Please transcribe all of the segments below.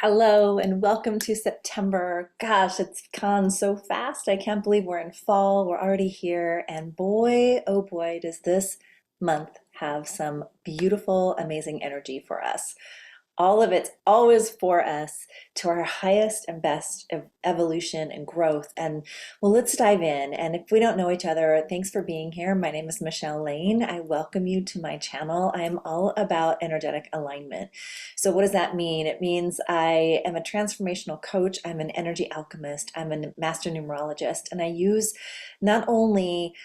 Hello and welcome to September. Gosh, it's gone so fast. I can't believe we're in fall. We're already here. And boy, oh boy, does this month have some beautiful, amazing energy for us. All of it's always for us to our highest and best evolution and growth. And well, let's dive in. And if we don't know each other, thanks for being here. My name is Michelle Lane. I welcome you to my channel. I am all about energetic alignment. So what does that mean? It means I am a transformational coach. I'm an energy alchemist. I'm a master numerologist. And I use not only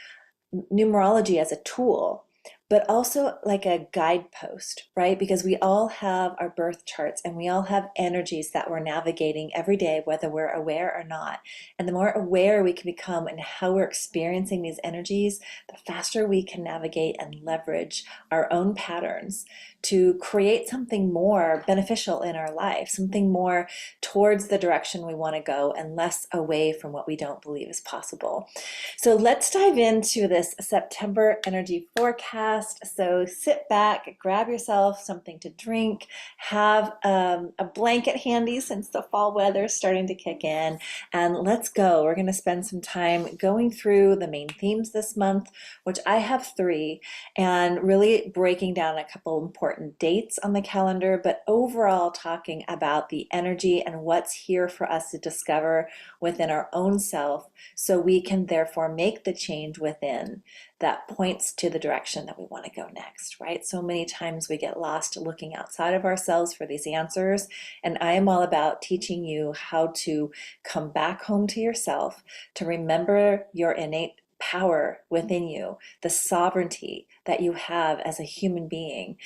numerology as a tool, but also like a guidepost, right? Because we all have our birth charts and we all have energies that we're navigating every day, whether we're aware or not. And the more aware we can become in how we're experiencing these energies, the faster we can navigate and leverage our own patterns to create something more beneficial in our life, something more towards the direction we want to go and less away from what we don't believe is possible. So let's dive into this September energy forecast. So sit back, grab yourself something to drink, have a blanket handy since the fall weather is starting to kick in, and let's go. We're going to spend some time going through the main themes this month, which I have three, and really breaking down a couple important dates on the calendar, but overall talking about the energy and what's here for us to discover within our own self so we can therefore make the change within that points to the direction that we want to go next, right? So many times we get lost looking outside of ourselves for these answers, and I am all about teaching you how to come back home to yourself, to remember your innate power within you, the sovereignty that you have as a human being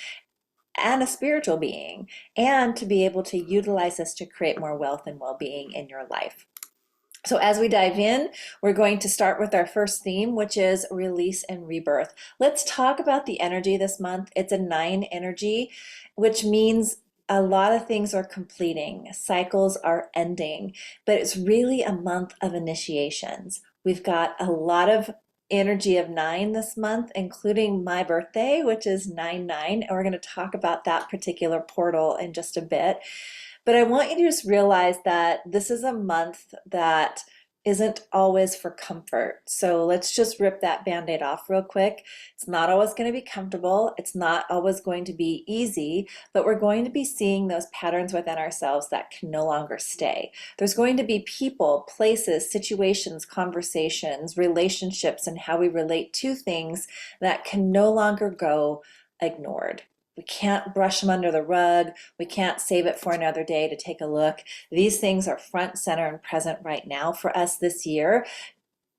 and a spiritual being, and to be able to utilize this to create more wealth and well-being in your life. So as we dive in, we're going to start with our first theme, which is release and rebirth. Let's talk about the energy this month. It's a 9 energy, which means a lot of things are completing, cycles are ending, but it's really a month of initiations. We've got a lot of energy of 9 this month, including my birthday, which is 9/9, and we're going to talk about that particular portal in just a bit. But I want you to just realize that this is a month that isn't always for comfort. So let's just rip that Band-Aid off real quick. It's not always going to be comfortable. It's not always going to be easy, but we're going to be seeing those patterns within ourselves that can no longer stay. There's going to be people, places, situations, conversations, relationships, and how we relate to things that can no longer go ignored. We can't brush them under the rug. We can't save it for another day to take a look. These things are front, center, and present right now for us this year.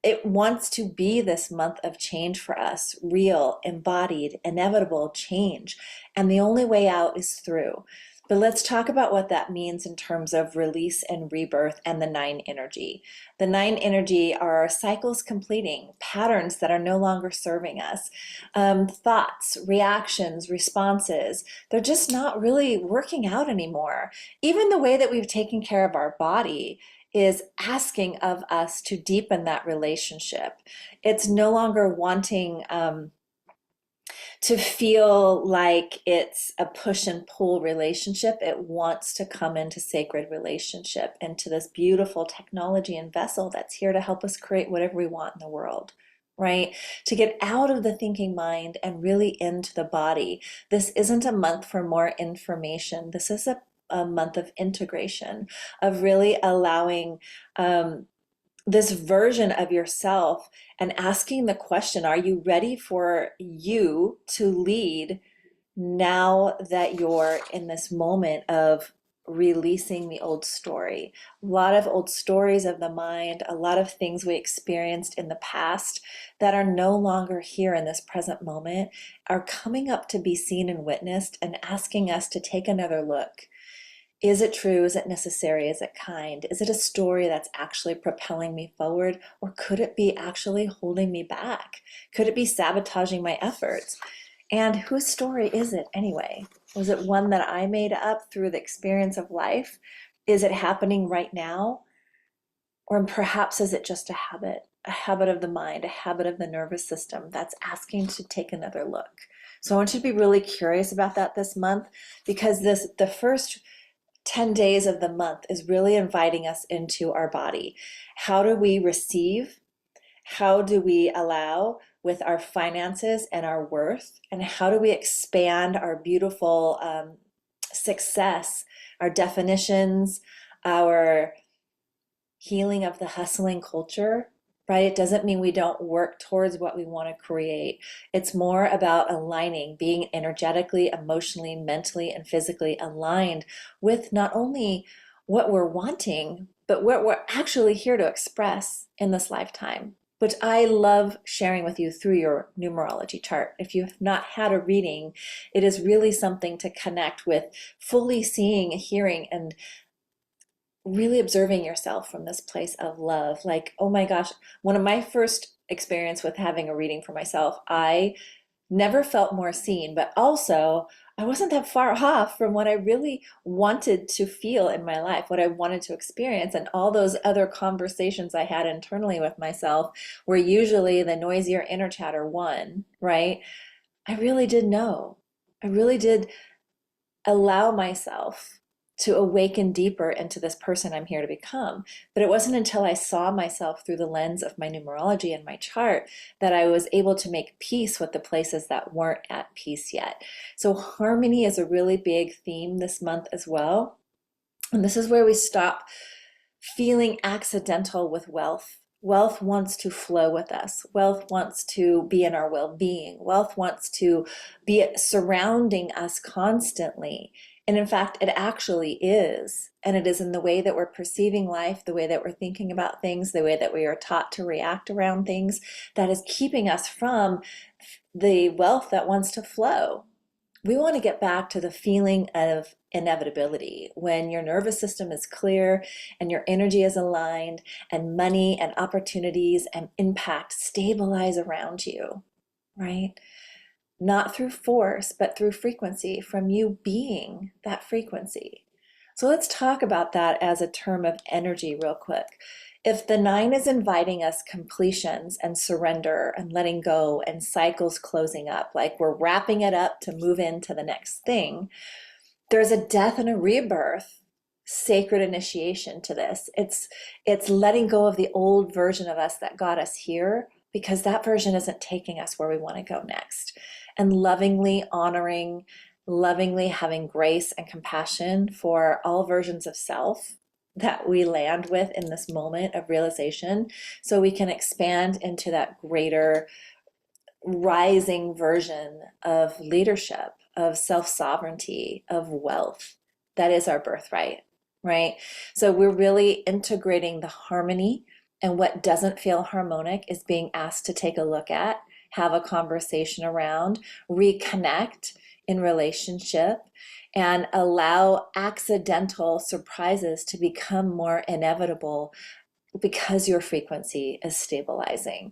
It wants to be this month of change for us, real, embodied, inevitable change. And the only way out is through. But let's talk about what that means in terms of release and rebirth and the 9 energy. The 9 energy are cycles completing, patterns that are no longer serving us, thoughts, reactions, responses. They're just not really working out anymore. Even the way that we've taken care of our body is asking of us to deepen that relationship. It's no longer wanting to feel like it's a push and pull relationship. It wants to come into sacred relationship, into this beautiful technology and vessel that's here to help us create whatever we want in the world, right? To get out of the thinking mind and really into the body. This isn't a month for more information. This is a month of integration, of really allowing this version of yourself and asking the question, are you ready for you to lead now that you're in this moment of releasing the old story? A lot of old stories of the mind, a lot of things we experienced in the past that are no longer here in this present moment are coming up to be seen and witnessed and asking us to take another look. Is it true? Is it necessary? Is it kind? Is it a story that's actually propelling me forward? Or could it be actually holding me back? Could it be sabotaging my efforts? And whose story is it anyway? Was it one that I made up through the experience of life? Is it happening right now? Or perhaps is it just a habit of the mind, a habit of the nervous system that's asking to take another look? So I want you to be really curious about that this month, because the first 10 days of the month is really inviting us into our body. How do we receive? How do we allow with our finances and our worth? And how do we expand our beautiful success, our definitions, our healing of the hustling culture, right? It doesn't mean we don't work towards what we want to create. It's more about aligning, being energetically, emotionally, mentally, and physically aligned with not only what we're wanting, but what we're actually here to express in this lifetime, which I love sharing with you through your numerology chart. If you've not had a reading, it is really something to connect with, fully seeing, hearing, and really observing yourself from this place of love. Like, oh my gosh, one of my first experience with having a reading for myself, I never felt more seen, but also I wasn't that far off from what I really wanted to feel in my life, what I wanted to experience. And all those other conversations I had internally with myself were usually the noisier inner chatter one, right? I really did know. I really did allow myself to awaken deeper into this person I'm here to become. But it wasn't until I saw myself through the lens of my numerology and my chart that I was able to make peace with the places that weren't at peace yet. So harmony is a really big theme this month as well. And this is where we stop feeling accidental with wealth. Wealth wants to flow with us. Wealth wants to be in our well-being. Wealth wants to be surrounding us constantly. And in fact, it actually is. And it is in the way that we're perceiving life, the way that we're thinking about things, the way that we are taught to react around things that is keeping us from the wealth that wants to flow. We want to get back to the feeling of inevitability when your nervous system is clear and your energy is aligned and money and opportunities and impact stabilize around you, right? Not through force, but through frequency, from you being that frequency. So let's talk about that as a term of energy real quick. If the 9 is inviting us completions and surrender and letting go and cycles closing up, like we're wrapping it up to move into the next thing, there's a death and a rebirth, sacred initiation to this. It's letting go of the old version of us that got us here, because that version isn't taking us where we want to go next. And lovingly honoring, lovingly having grace and compassion for all versions of self that we land with in this moment of realization, so we can expand into that greater rising version of leadership, of self-sovereignty, of wealth. That is our birthright, right? So we're really integrating the harmony, and what doesn't feel harmonic is being asked to take a look at, have a conversation around, reconnect in relationship, and allow accidental surprises to become more inevitable because your frequency is stabilizing.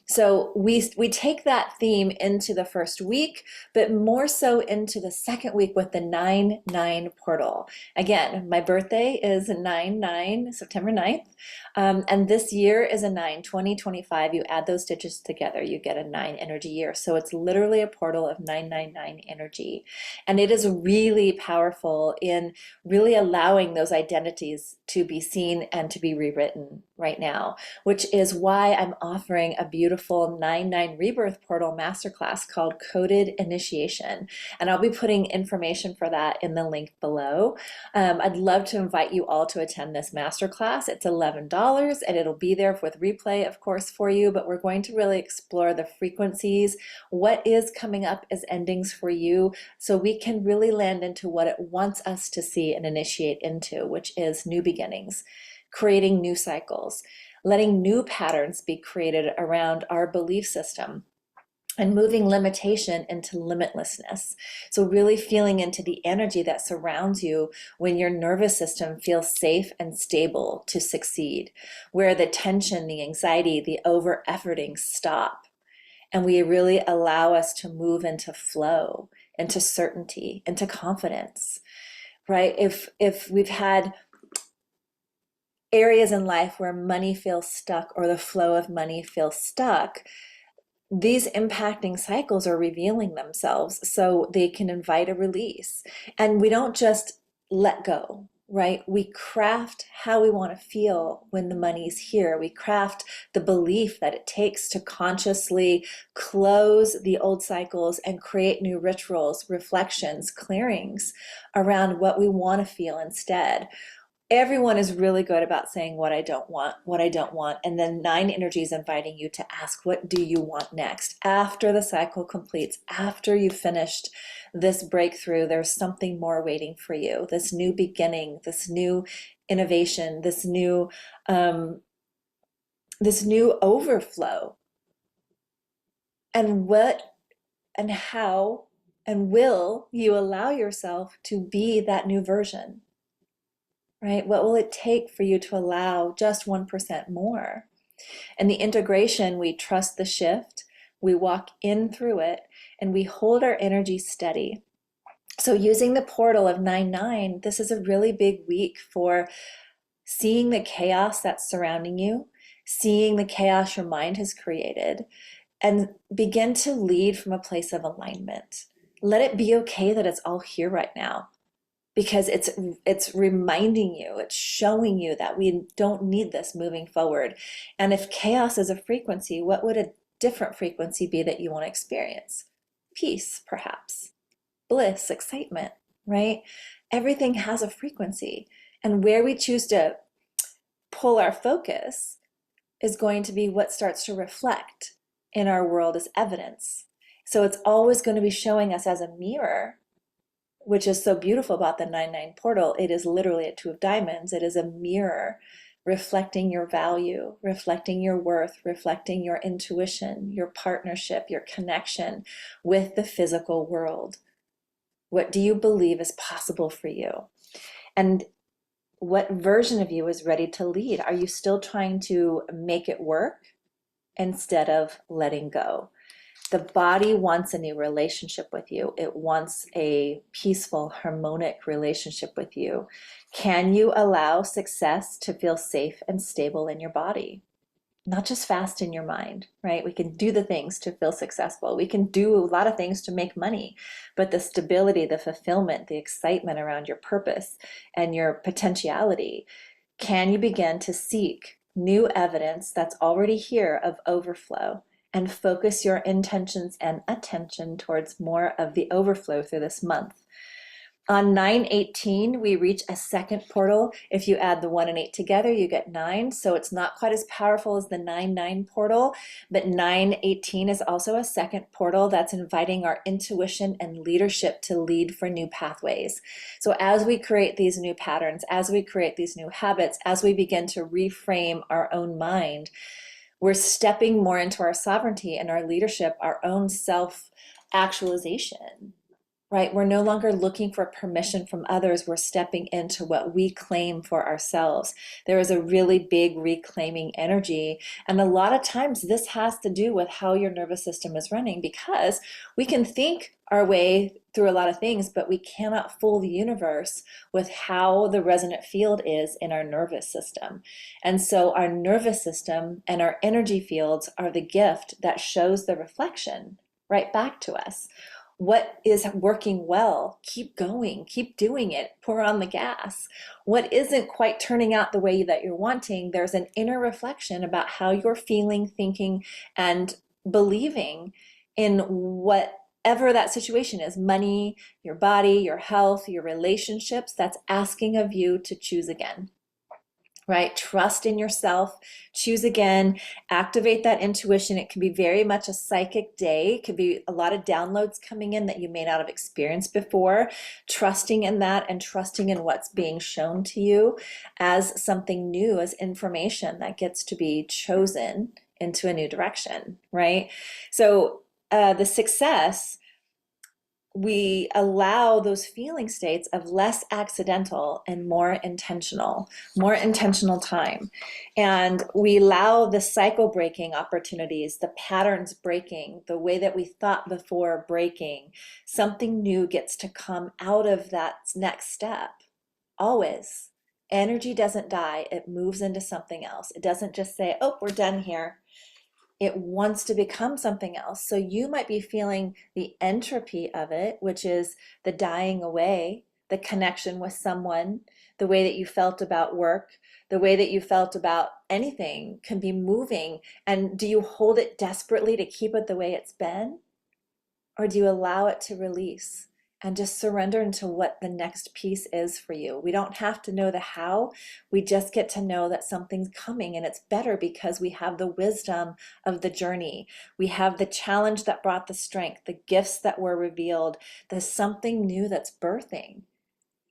So we take that theme into the first week, but more so into the second week with the 9/9 portal. Again, my birthday is 9/9, September 9th. And this year is a 9, 2025. You add those digits together, you get a 9 energy year. So it's literally a portal of 999 energy. And it is really powerful in really allowing those identities to be seen and to be rewritten right now, which is why I'm offering a beautiful 9/9 Rebirth Portal Masterclass called Coded Initiation. And I'll be putting information for that in the link below. I'd love to invite you all to attend this masterclass. It's $11 and it'll be there with replay, of course, for you, but we're going to really explore the frequencies, what is coming up as endings for you, so we can really land into what it wants us to see and initiate into, which is new beginnings, creating new cycles, letting new patterns be created around our belief system, and moving limitation into limitlessness. So really feeling into the energy that surrounds you when your nervous system feels safe and stable to succeed, where the tension, the anxiety, the over-efforting stop. And we really allow us to move into flow, into certainty, into confidence, right? If we've had areas in life where money feels stuck or the flow of money feels stuck, these impacting cycles are revealing themselves so they can invite a release. And we don't just let go. right? We craft how we want to feel when the money's here. We craft the belief that it takes to consciously close the old cycles and create new rituals, reflections, clearings around what we want to feel instead. Everyone is really good about saying what I don't want, what I don't want. And then nine energy is inviting you to ask, what do you want next? After the cycle completes, after you've finished this breakthrough, there's something more waiting for you. This new beginning, this new innovation, um, this new overflow. And what and how and will you allow yourself to be that new version? Right? What will it take for you to allow just 1% more? And the integration, we trust the shift, we walk in through it, and we hold our energy steady. So using the portal of 9-9, this is a really big week for seeing the chaos that's surrounding you, seeing the chaos your mind has created, and begin to lead from a place of alignment. Let it be okay that it's all here right now, because it's reminding you, it's showing you that we don't need this moving forward. And if chaos is a frequency, what would a different frequency be that you want to experience? Peace, perhaps. Bliss, excitement, right? Everything has a frequency. And where we choose to pull our focus is going to be what starts to reflect in our world as evidence. So it's always going to be showing us as a mirror, which is so beautiful about the 9-9 portal. It is literally a 2 of diamonds. It is a mirror reflecting your value, reflecting your worth, reflecting your intuition, your partnership, your connection with the physical world. What do you believe is possible for you? And what version of you is ready to lead? Are you still trying to make it work instead of letting go? The body wants a new relationship with you. It wants a peaceful, harmonic relationship with you. Can you allow success to feel safe and stable in your body? Not just fast in your mind, right? We can do the things to feel successful. We can do a lot of things to make money, but the stability, the fulfillment, the excitement around your purpose and your potentiality, can you begin to seek new evidence that's already here of overflow and focus your intentions and attention towards more of the overflow through this month? On 9-18, we reach a second portal. If you add the 1 and 8 together, you get 9. So it's not quite as powerful as the 9-9 portal, but 9-18 is also a second portal that's inviting our intuition and leadership to lead for new pathways. So as we create these new patterns, as we create these new habits, as we begin to reframe our own mind, we're stepping more into our sovereignty and our leadership, our own self-actualization. Right? We're no longer looking for permission from others. We're stepping into what we claim for ourselves. There is a really big reclaiming energy. And a lot of times this has to do with how your nervous system is running, because we can think our way through a lot of things, but we cannot fool the universe with how the resonant field is in our nervous system. And so our nervous system and our energy fields are the gift that shows the reflection right back to us. What is working well? Keep going, keep doing it, pour on the gas. What isn't quite turning out the way that you're wanting, there's an inner reflection about how you're feeling, thinking, and believing in whatever that situation is. Money, your body, your health, your relationships, that's asking of you to choose again. Right? Trust in yourself, choose again, activate that intuition. It can be very much a psychic day. It could be a lot of downloads coming in that you may not have experienced before. Trusting in that and trusting in what's being shown to you as something new, as information that gets to be chosen into a new direction, right? So the success, we allow those feeling states of less accidental and more intentional time. And we allow the cycle breaking opportunities, the patterns breaking, the way that we thought before breaking. Something new gets to come out of that next step. Always. Energy doesn't die, it moves into something else. It doesn't just say, oh, we're done here. It wants to become something else. So you might be feeling the entropy of it, which is the dying away, the connection with someone, the way that you felt about work, the way that you felt about anything can be moving. And do you hold it desperately to keep it the way it's been? Or do you allow it to release and just surrender into what the next piece is for you? We don't have to know the how. We just get to know that something's coming, and it's better because we have the wisdom of the journey. We have the challenge that brought the strength, the gifts that were revealed. There's something new that's birthing.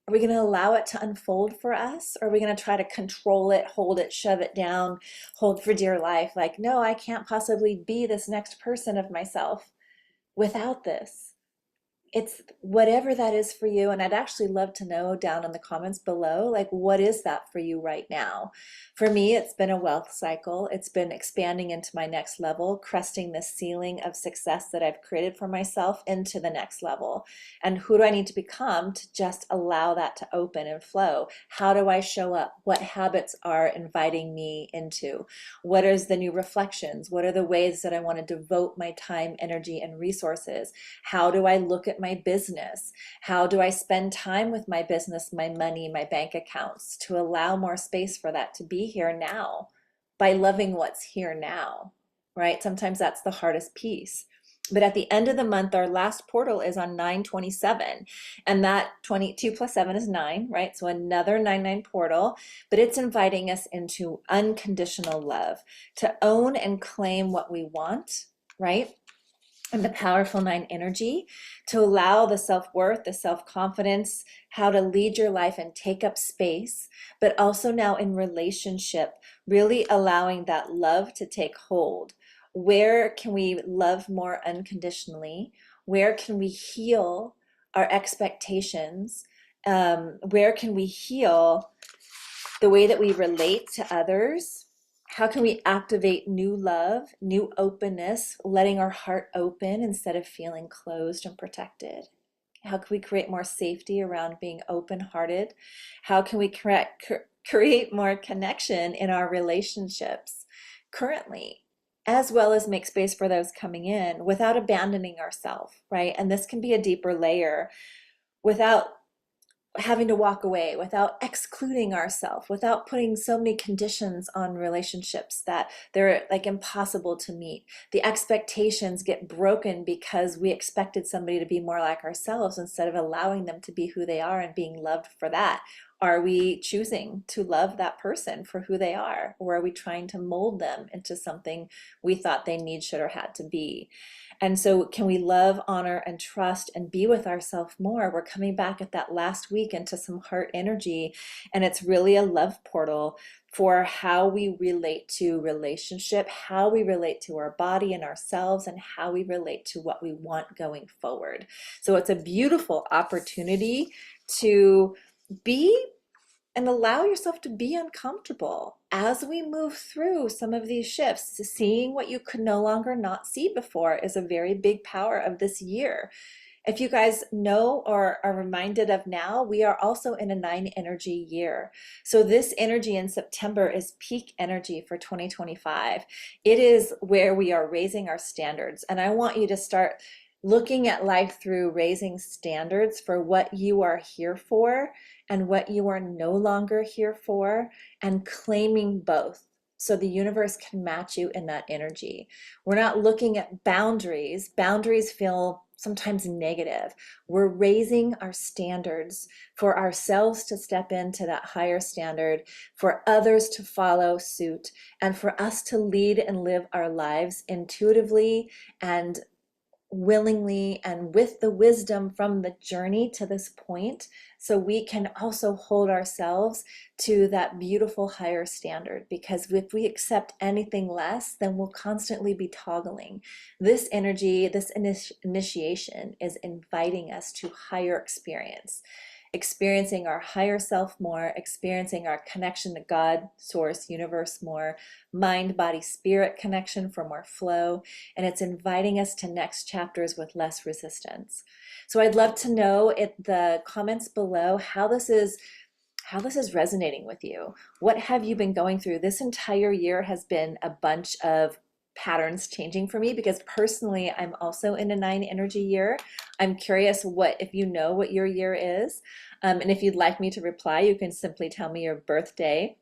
Are we going to allow it to unfold for us? Or are we going to try to control it, hold it, shove it down, hold for dear life? Like, no, I can't possibly be this next person of myself without this. It's whatever that is for you. And I'd actually love to know down in the comments below, like, what is that for you right now? For me, it's been a wealth cycle. It's been expanding into my next level, cresting the ceiling of success that I've created for myself into the next level. And who do I need to become to just allow that to open and flow? How do I show up? What habits are inviting me into? What is the new reflections? What are the ways that I want to devote my time, energy, and resources? How do I look at my business? How do I spend time with my business, my money, my bank accounts to allow more space for that to be here now by loving what's here now, right? Sometimes that's the hardest piece. But at the end of the month, our last portal is on 9/27, and that 22 plus 7 is 9, right? So another 9/9 portal, but it's inviting us into unconditional love, to own and claim what we want, right? And the powerful 9 energy, to allow the self-worth, the self-confidence, how to lead your life and take up space, but also now in relationship, really allowing that love to take hold. Where can we love more unconditionally? Where can we heal our expectations? Where can we heal the way that we relate to others? How can we activate new love, new openness, letting our heart open instead of feeling closed and protected? How can we create more safety around being open-hearted? How can we create more connection in our relationships currently, as well as make space for those coming in without abandoning ourselves, right? And this can be a deeper layer without having to walk away, without excluding ourselves, without putting so many conditions on relationships that they're like impossible to meet. The expectations get broken because we expected somebody to be more like ourselves instead of allowing them to be who they are and being loved for that. Are we choosing to love that person for who they are? Or are we trying to mold them into something we thought they need, should, or had to be? And so can we love, honor, and trust and be with ourselves more? We're coming back at that last week into some heart energy, and it's really a love portal for how we relate to relationship, how we relate to our body and ourselves, and how we relate to what we want going forward. So it's a beautiful opportunity to be and allow yourself to be uncomfortable as we move through some of these shifts. Seeing what you could no longer not see before is a very big power of this year. If you guys know or are reminded of now, we are also in a 9 energy year. So this energy in September is peak energy for 2025. It is where we are raising our standards. And I want you to start looking at life through raising standards for what you are here for and what you are no longer here for, and claiming both so the universe can match you in that energy. We're not looking at boundaries. Boundaries feel sometimes negative. We're raising our standards for ourselves to step into that higher standard, for others to follow suit, and for us to lead and live our lives intuitively and willingly and with the wisdom from the journey to this point, so we can also hold ourselves to that beautiful higher standard. Because if we accept anything less, then we'll constantly be toggling. This energy, this initiation is inviting us to higher experience, experiencing our higher self more, experiencing our connection to God, source, universe more, mind, body, spirit connection for more flow, and it's inviting us to next chapters with less resistance. So I'd love to know in the comments below how this is resonating with you. What have you been going through? This entire year has been a bunch of patterns changing for me, because personally I'm also in a 9 energy year. I'm curious if you know what your year is. And if you'd like me to reply, you can simply tell me your birthday,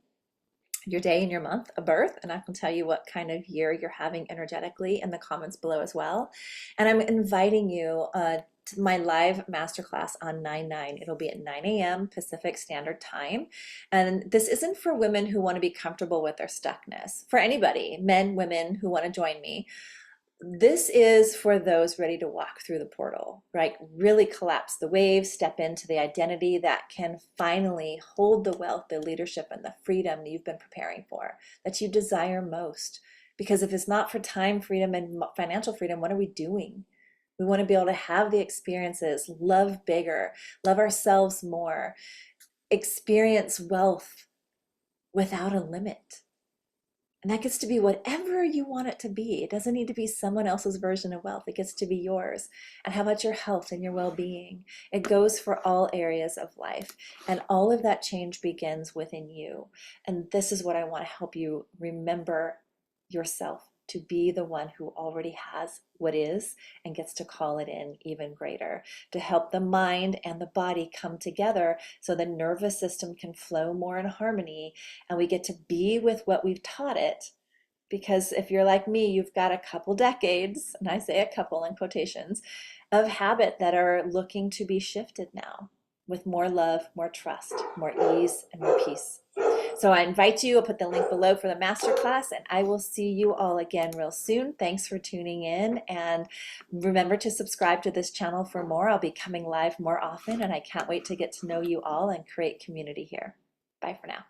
your day and your month of birth, and I can tell you what kind of year you're having energetically in the comments below as well. And I'm inviting you to my live masterclass on 9/9. It'll be at 9 a.m. Pacific Standard Time. And this isn't for women who want to be comfortable with their stuckness, for anybody, men, women who want to join me. This is for those ready to walk through the portal, right? Really collapse the waves, step into the identity that can finally hold the wealth, the leadership, and the freedom that you've been preparing for, that you desire most. Because if it's not for time freedom and financial freedom, what are we doing? We want to be able to have the experiences, love bigger, love ourselves more, experience wealth without a limit. And that gets to be whatever you want it to be. It doesn't need to be someone else's version of wealth. It gets to be yours. And how about your health and your well-being? It goes for all areas of life. And all of that change begins within you. And this is what I want to help you remember yourself, to be the one who already has what is and gets to call it in even greater, to help the mind and the body come together so the nervous system can flow more in harmony, and we get to be with what we've taught it. Because if you're like me, you've got a couple decades, and I say a couple in quotations, of habit that are looking to be shifted now with more love, more trust, more ease, and more peace. So I invite you, I'll put the link below for the masterclass, and I will see you all again real soon. Thanks for tuning in, and remember to subscribe to this channel for more. I'll be coming live more often, and I can't wait to get to know you all and create community here. Bye for now.